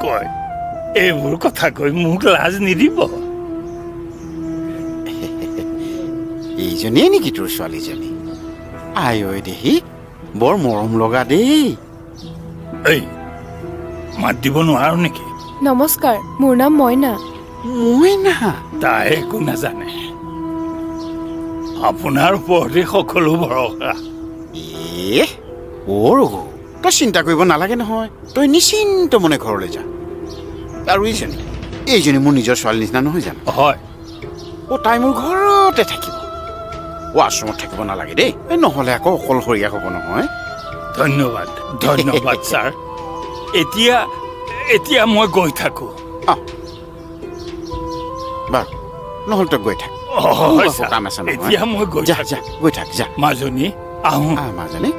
কয় এইবোৰ কথা কৈ মোক লাজ নিদিব এইজনীয়ে নেকি তোৰ ছোৱালীজনী আই ঐ দেহি বৰ মৰম লগা দেই এই মাত দিব নোৱাৰো নেকি নমস্কাৰ মোৰ নাম মইনা মইনা তাই একো নাজানে আপোনাৰ ওপৰতে সকলো ভৰসা ৰঘু তই চিন্তা কৰিব নালাগে নহয় তই নিশ্চিন্ত মনে ঘৰলৈ যা আৰু এইজনী মোৰ নিজৰ ছোৱালী নিচিনা নহয় জানো হয় তাই মোৰ ঘৰতে থাকিব আশ্ৰমত থাকিব নালাগে দেই নহ'লে আকৌ অকলশৰীয়া হ'ব নহয় ধন্যবাদ ধন্যবাদ ছাৰ এতিয়া এতিয়া মই গৈ থাকো বাৰু নহ'লে তই গৈ থাক কাম আছে এতিয়া মই গৈ যা গৈ থাক যা মাজনী আহোঁ মাজনী